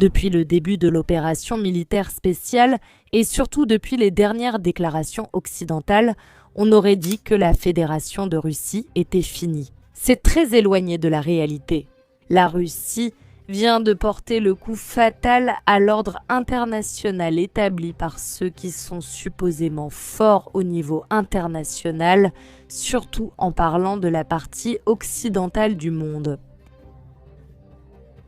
Depuis le début de l'opération militaire spéciale et surtout depuis les dernières déclarations occidentales, on aurait dit que la Fédération de Russie était finie. C'est très éloigné de la réalité. La Russie vient de porter le coup fatal à l'ordre international établi par ceux qui sont supposément forts au niveau international, surtout en parlant de la partie occidentale du monde.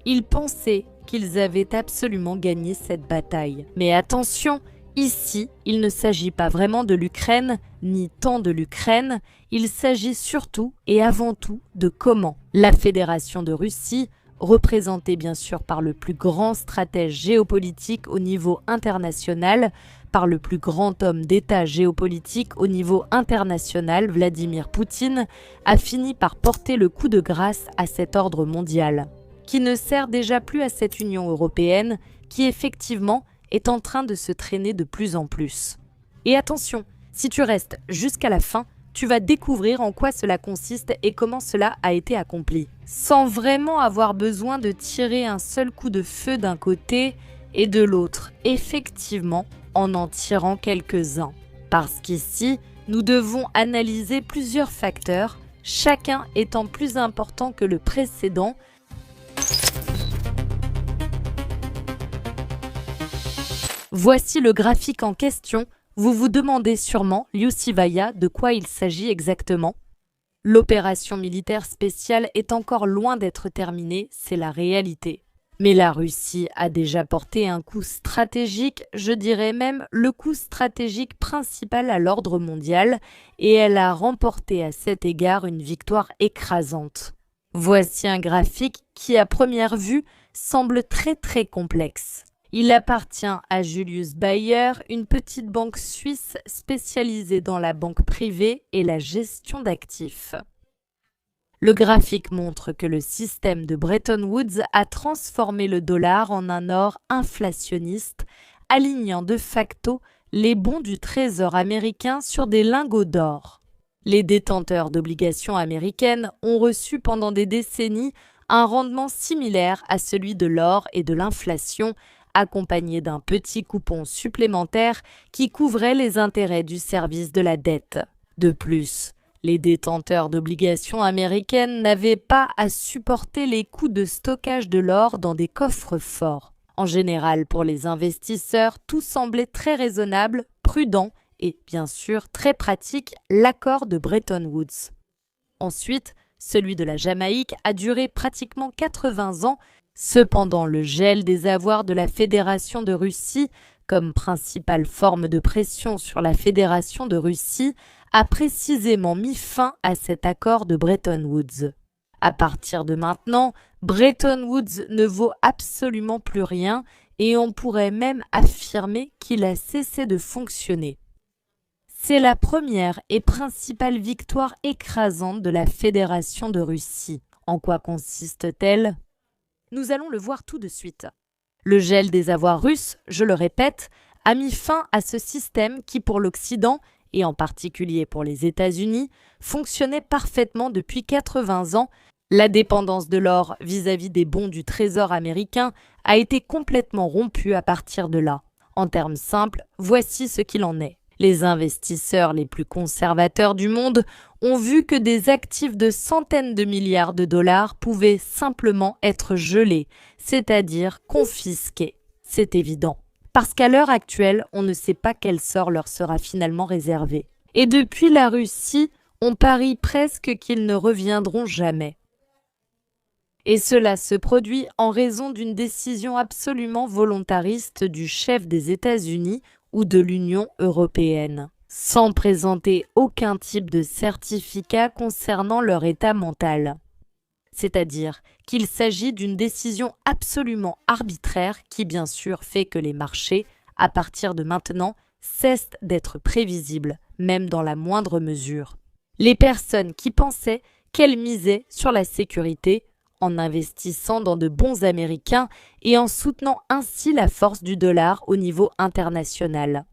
Ils pensaient qu'ils avaient absolument gagné cette bataille. Mais attention, ici, il ne s'agit pas vraiment de l'Ukraine, ni tant de l'Ukraine, il s'agit surtout et avant tout de comment la Fédération de Russie, représentée bien sûr par le plus grand stratège géopolitique au niveau international, par le plus grand homme d'État géopolitique au niveau international, Vladimir Poutine, a fini par porter le coup de grâce à cet ordre mondial, qui ne sert déjà plus à cette Union européenne, qui effectivement est en train de se traîner de plus en plus. Et attention, si tu restes jusqu'à la fin, tu vas découvrir en quoi cela consiste et comment cela a été accompli, sans vraiment avoir besoin de tirer un seul coup de feu d'un côté et de l'autre, effectivement en tirant quelques-uns. Parce qu'ici, nous devons analyser plusieurs facteurs, chacun étant plus important que le précédent. Voici le graphique en question. Vous vous demandez sûrement, Liusivaya, de quoi il s'agit exactement. L'opération militaire spéciale est encore loin d'être terminée, c'est la réalité. Mais la Russie a déjà porté un coup stratégique, je dirais même le coup stratégique principal à l'ordre mondial, et elle a remporté à cet égard une victoire écrasante. Voici un graphique qui, à première vue, semble très complexe. Il appartient à Julius Baer, une petite banque suisse spécialisée dans la banque privée et la gestion d'actifs. Le graphique montre que le système de Bretton Woods a transformé le dollar en un or inflationniste, alignant de facto les bons du Trésor américain sur des lingots d'or. Les détenteurs d'obligations américaines ont reçu pendant des décennies un rendement similaire à celui de l'or et de l'inflation, accompagné d'un petit coupon supplémentaire qui couvrait les intérêts du service de la dette. De plus, les détenteurs d'obligations américaines n'avaient pas à supporter les coûts de stockage de l'or dans des coffres forts. En général, pour les investisseurs, tout semblait très raisonnable, prudent et, bien sûr, très pratique, l'accord de Bretton Woods. Ensuite, celui de la Jamaïque a duré pratiquement 80 ans. Cependant, le gel des avoirs de la Fédération de Russie, comme principale forme de pression sur la Fédération de Russie, a précisément mis fin à cet accord de Bretton Woods. À partir de maintenant, Bretton Woods ne vaut absolument plus rien et on pourrait même affirmer qu'il a cessé de fonctionner. C'est la première et principale victoire écrasante de la Fédération de Russie. En quoi consiste-t-elle ? Nous allons le voir tout de suite. Le gel des avoirs russes, je le répète, a mis fin à ce système qui pour l'Occident, et en particulier pour les États-Unis, fonctionnait parfaitement depuis 80 ans. La dépendance de l'or vis-à-vis des bons du Trésor américain a été complètement rompue à partir de là. En termes simples, voici ce qu'il en est. Les investisseurs les plus conservateurs du monde ont vu que des actifs de centaines de milliards de dollars pouvaient simplement être gelés, c'est-à-dire confisqués. C'est évident. Parce qu'à l'heure actuelle, on ne sait pas quel sort leur sera finalement réservé. Et depuis la Russie, on parie presque qu'ils ne reviendront jamais. Et cela se produit en raison d'une décision absolument volontariste du chef des États-Unis ou de l'Union européenne, sans présenter aucun type de certificat concernant leur état mental. C'est-à-dire qu'il s'agit d'une décision absolument arbitraire qui bien sûr fait que les marchés, à partir de maintenant, cessent d'être prévisibles, même dans la moindre mesure. Les personnes qui pensaient qu'elles misaient sur la sécurité en investissant dans de bons Américains et en soutenant ainsi la force du dollar au niveau international.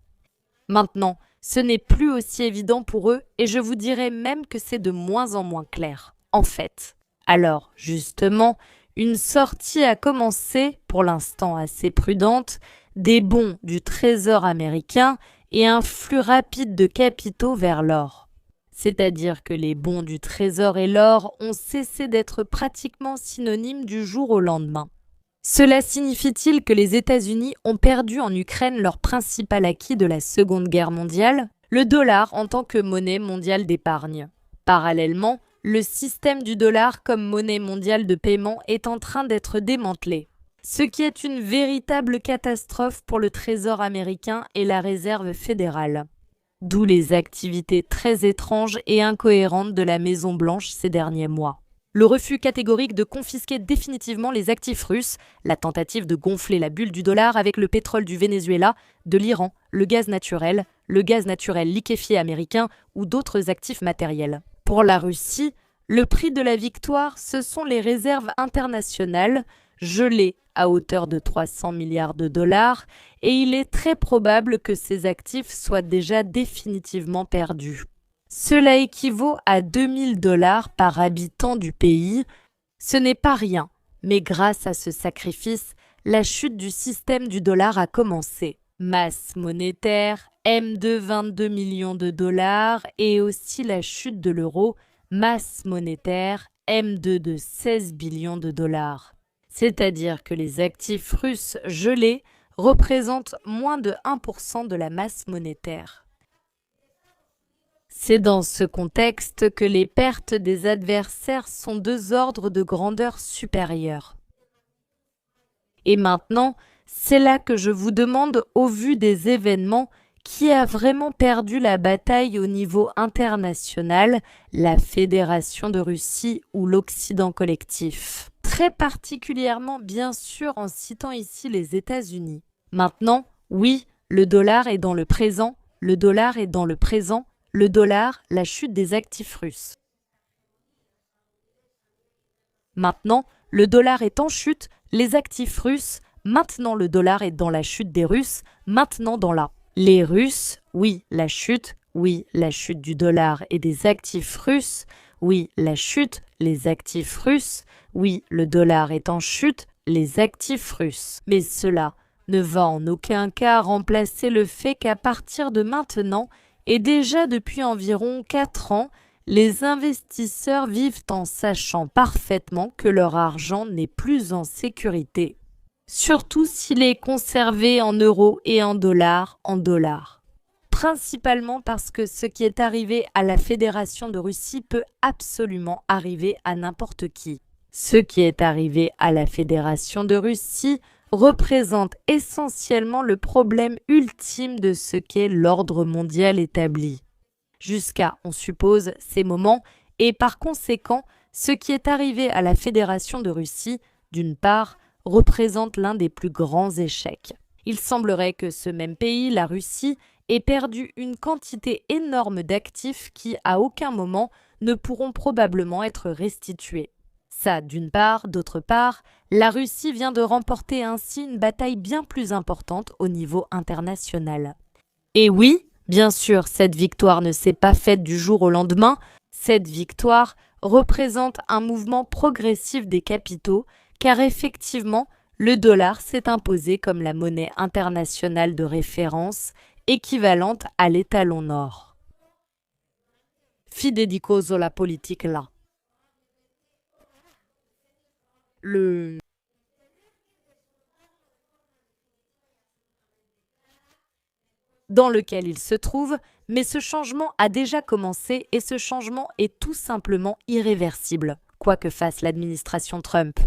Maintenant, ce n'est plus aussi évident pour eux et je vous dirais même que c'est de moins en moins clair. En fait, alors justement, Une sortie a commencé, pour l'instant assez prudente, des bons du Trésor américain et un flux rapide de capitaux vers l'or. C'est-à-dire que les bons du Trésor et l'or ont cessé d'être pratiquement synonymes du jour au lendemain. Cela signifie-t-il que les États-Unis ont perdu en Ukraine leur principal acquis de la Seconde Guerre mondiale, le dollar en tant que monnaie mondiale d'épargne? Parallèlement, le système du dollar comme monnaie mondiale de paiement est en train d'être démantelé, ce qui est une véritable catastrophe pour le Trésor américain et la Réserve fédérale. D'où les activités très étranges et incohérentes de la Maison-Blanche ces derniers mois. Le refus catégorique de confisquer définitivement les actifs russes, la tentative de gonfler la bulle du dollar avec le pétrole du Venezuela, de l'Iran, le gaz naturel liquéfié américain ou d'autres actifs matériels. Pour la Russie, le prix de la victoire, ce sont les réserves internationales, gelées à hauteur de 300 milliards de dollars, et il est très probable que ces actifs soient déjà définitivement perdus. Cela équivaut à 2000 dollars par habitant du pays. Ce n'est pas rien, mais grâce à ce sacrifice, la chute du système du dollar a commencé. Masse monétaire, M2 22 millions de dollars et aussi la chute de l'euro, masse monétaire, M2 de 16 billions de dollars. C'est-à-dire que les actifs russes gelés représentent moins de 1% de la masse monétaire. C'est dans ce contexte que les pertes des adversaires sont 2 ordres de grandeur supérieurs. Et maintenant, c'est là que je vous demande, au vu des événements, qui a vraiment perdu la bataille au niveau international, la Fédération de Russie ou l'Occident collectif? Très particulièrement, bien sûr, en citant ici les États-Unis. Maintenant, oui, le dollar est dans le présent, le dollar, la chute des actifs russes. Maintenant, le dollar est en chute, les actifs russes, maintenant le dollar est dans la chute des Russes, maintenant dans la. Les Russes, oui, la chute du dollar et des actifs russes, oui, la chute, les actifs russes, oui, le dollar est en chute, les actifs russes. Mais cela ne va en aucun cas remplacer le fait qu'à partir de maintenant, et déjà depuis environ 4 ans, les investisseurs vivent en sachant parfaitement que leur argent n'est plus en sécurité. Surtout s'il est conservé en euros et en dollars. Principalement parce que ce qui est arrivé à la Fédération de Russie peut absolument arriver à n'importe qui. Ce qui est arrivé à la Fédération de Russie représente essentiellement le problème ultime de ce qu'est l'ordre mondial établi. Jusqu'à, on suppose, ces moments, et par conséquent, ce qui est arrivé à la Fédération de Russie, d'une part, représente l'un des plus grands échecs. Il semblerait que ce même pays, la Russie, ait perdu une quantité énorme d'actifs qui, à aucun moment, ne pourront probablement être restitués. Ça, d'une part. D'autre part, la Russie vient de remporter ainsi une bataille bien plus importante au niveau international. Et oui, bien sûr, cette victoire ne s'est pas faite du jour au lendemain. Cette victoire représente un mouvement progressif des capitaux, car effectivement, le dollar s'est imposé comme la monnaie internationale de référence, équivalente à l'étalon or. Fidedicoso la politique là. Dans lequel il se trouve, mais ce changement a déjà commencé et ce changement est tout simplement irréversible, quoi que fasse l'administration Trump.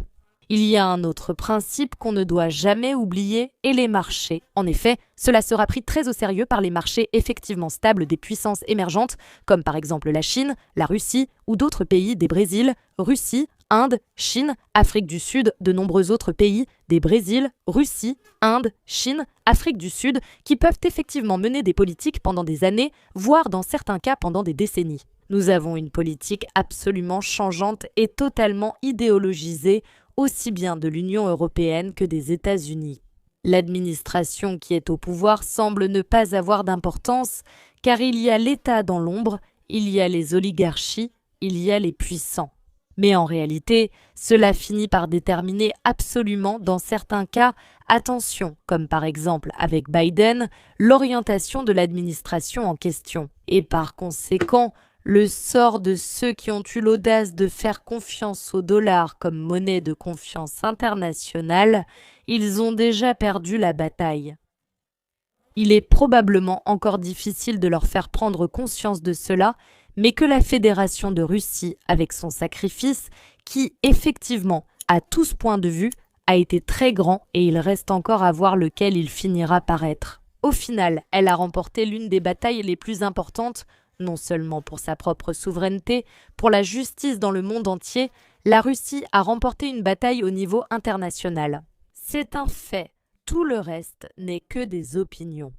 Il y a un autre principe qu'on ne doit jamais oublier, et les marchés. En effet, cela sera pris très au sérieux par les marchés effectivement stables des puissances émergentes, comme par exemple la Chine, la Russie ou d'autres pays des Brésil, Russie, Inde, Chine, Afrique du Sud, de nombreux autres pays des Brésil, Russie, Inde, Chine, Afrique du Sud, qui peuvent effectivement mener des politiques pendant des années, voire dans certains cas pendant des décennies. Nous avons une politique absolument changeante et totalement idéologisée, aussi bien de l'Union européenne que des États-Unis. L'administration qui est au pouvoir semble ne pas avoir d'importance, car il y a l'État dans l'ombre, il y a les oligarchies, il y a les puissants. Mais en réalité, cela finit par déterminer absolument, dans certains cas, attention, comme par exemple avec Biden, l'orientation de l'administration en question. Et par conséquent, le sort de ceux qui ont eu l'audace de faire confiance au dollar comme monnaie de confiance internationale, ils ont déjà perdu la bataille. Il est probablement encore difficile de leur faire prendre conscience de cela, mais que la Fédération de Russie, avec son sacrifice, qui, effectivement, à tout ce point de vue, a été très grand et il reste encore à voir lequel il finira par être. Au final, elle a remporté l'une des batailles les plus importantes, non seulement pour sa propre souveraineté, pour la justice dans le monde entier, la Russie a remporté une bataille au niveau international. C'est un fait. Tout le reste n'est que des opinions.